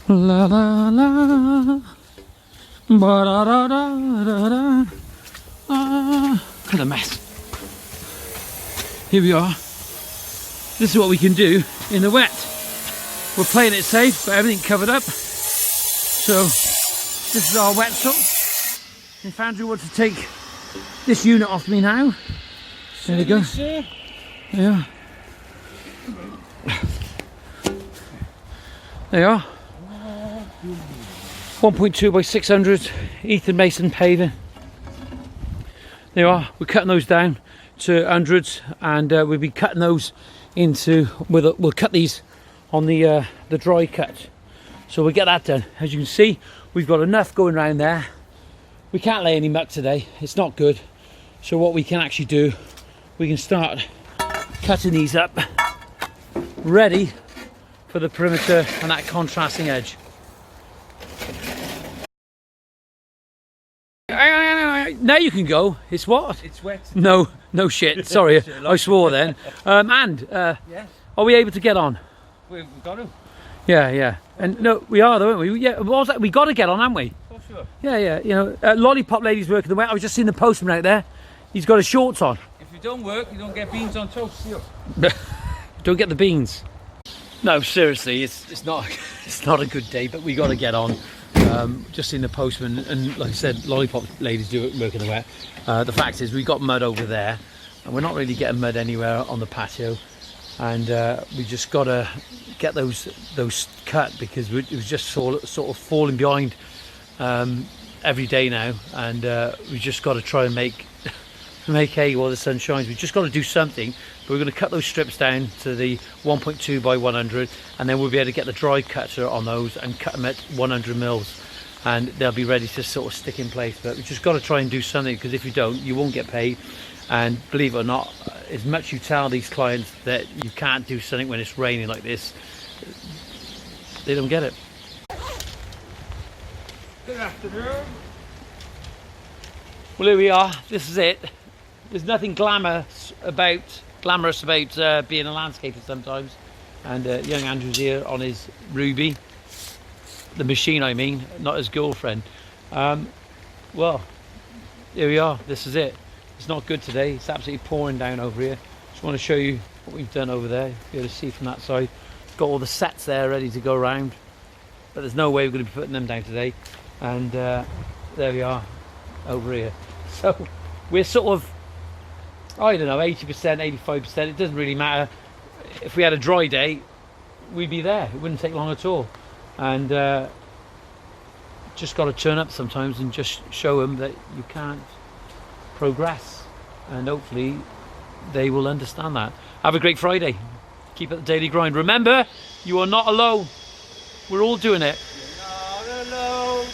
La la la. Ba da da da da da. What a mess. Here we are. This is what we can do in the wet. We're playing it safe, but everything covered up. So this is our wet sock. If Andrew wants to take this unit off me now, there we go. Yeah. There you are. 1.2 by 600 Ethan Mason paving. There you are. We're cutting those down to hundreds, and we'll be cutting those into. We'll cut these on the dry cut. So we'll get that done. As you can see, we've got enough going around there. We can't lay any muck today. It's not good. So what we can actually do, we can start cutting these up, ready for the perimeter and that contrasting edge. Now you can go. It's what? It's wet. No shit. Sorry, I swore then. Yes. Are we able to get on? We've got to. Yeah. And no, we are though, aren't we? Yeah. What was that? We got to get on, haven't we? Oh, sure. Yeah. You know, Lollipop lady's working the way. I was just seeing the postman out there. He's got his shorts on. If you don't work, you don't get beans on toast. Don't get the beans. No, seriously, it's not a good day, but we got to get on. Just in the postman, and like I said, Lollipop ladies do work in the wet. The fact is, we got mud over there, and we're not really getting mud anywhere on the patio, and we just got to get those cut, because it was just sort of falling behind every day now, and we just got to try and make hay while the sun shines. We've just got to do something. But we're going to cut those strips down to the 1.2 by 100, and then we'll be able to get the dry cutter on those and cut them at 100 mils, and they'll be ready to sort of stick in place. But we've just got to try and do something, because if you don't, you won't get paid. And believe it or not, as much you tell these clients that you can't do something when it's raining like this, they don't get it. Good afternoon. Well, here we are. This is it. There's nothing glamorous about being a landscaper sometimes. And young Andrew's here on his Ruby, the machine I mean, not his girlfriend. Well, here we are. This is it. It's not good today. It's absolutely pouring down over here. Just want to show you what we've done over there. You'll be able to see from that side. Got all the sets there ready to go around, but there's no way we're going to be putting them down today. And there we are over here. So we're sort of, I don't know, 80%, 85%. It doesn't really matter. If we had a dry day, we'd be there. It wouldn't take long at all. And just got to turn up sometimes and just show them that you can't progress. And hopefully they will understand that. Have a great Friday. Keep at the daily grind. Remember, you are not alone. We're all doing it. You're not alone.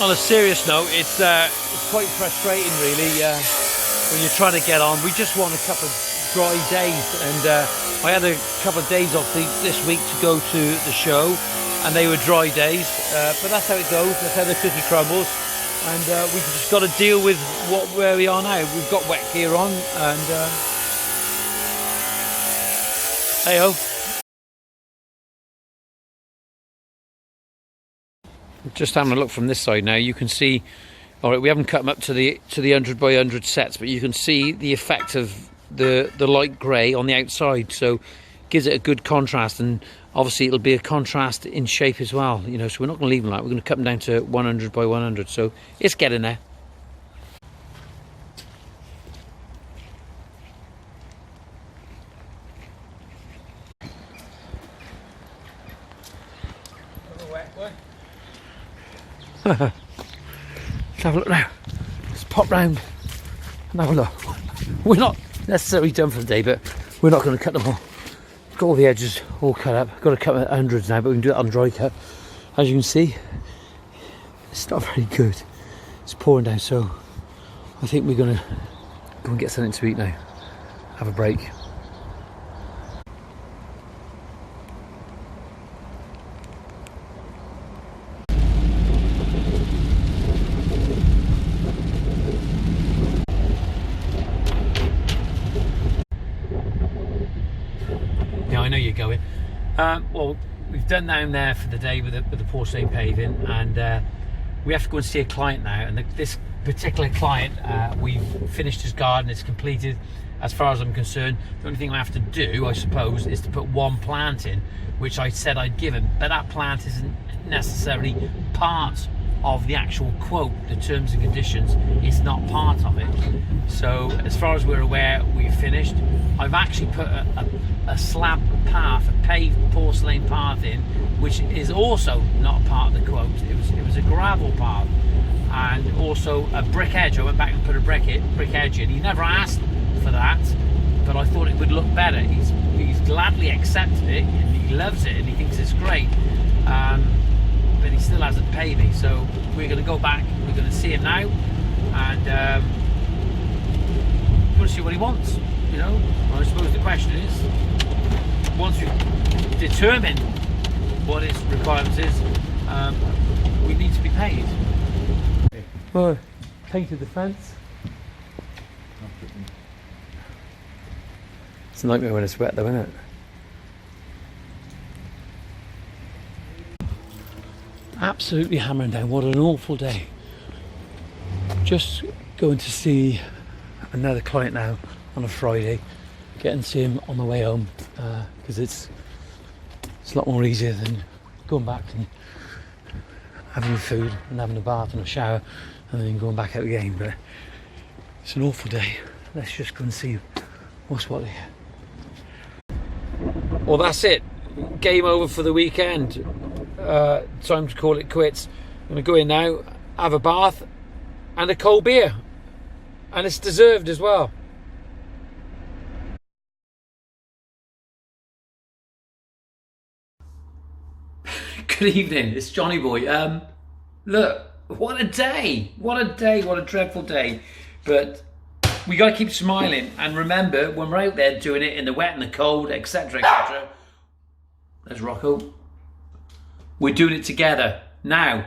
On a serious note, it's quite frustrating really when you're trying to get on. We just want a couple of dry days, and I had a couple of days off this week to go to the show, and they were dry days, but that's how it goes. That's how the cookie crumbles, and we just got to deal with where we are now. We've got wet gear on, and hey ho. Just having a look from this side now, you can see, all right, we haven't cut them up to the 100 by 100 sets, but you can see the effect of the light grey on the outside, so gives it a good contrast, and obviously it'll be a contrast in shape as well, you know, so we're not going to leave them like that. We're going to cut them down to 100 by 100, so it's getting there. Let's have a look now. Let's pop round and have a look. We're not necessarily done for the day, but we're not going to cut them all. Got all the edges all cut up. Got to cut them at hundreds now, but we can do it on dry cut. As you can see, it's not very good. It's pouring down, so I think we're gonna go and get something to eat now. Have a break. Yeah, I know you're going. Well, we've done down there for the day with the porcelain paving, and we have to go and see a client now. And this particular client, we've finished his garden, it's completed. As far as I'm concerned, the only thing I have to do, I suppose, is to put one plant in, which I said I'd give him, but that plant isn't necessarily part of the actual quote, the terms and conditions. It's not part of it. So as far as we're aware, we've finished. I've actually put a slab path, a paved porcelain path in, which is also not part of the quote. It was a gravel path, and also a brick edge. I went back and put a brick edge in. He never asked for that, but I thought it would look better. He's gladly accepted it, and he loves it, and he thinks it's great. But he still hasn't paid me, so we're going to go back. We're going to see him now, and we're going to see what he wants. You know, I suppose the question is, once we determine what his requirements is, we need to be paid. Well, painted the fence. It's a nightmare when it's wet though, isn't it? Absolutely hammering down. What an awful day. Just going to see another client now on a Friday. Getting to see him on the way home, because it's a lot more easier than going back and having food and having a bath and a shower and then going back out again. But it's an awful day. Let's just go and see what's what here. Well, that's it. Game over for the weekend. Time to call it quits. I'm going to go in now, have a bath and a cold beer. And it's deserved as well. Good evening, it's Johnny Boy. Look, what a day. What a day, what a dreadful day. But we got to keep smiling, and remember, when we're out there doing it in the wet and the cold, etc, etc, there's Rocco, we're doing it together. Now,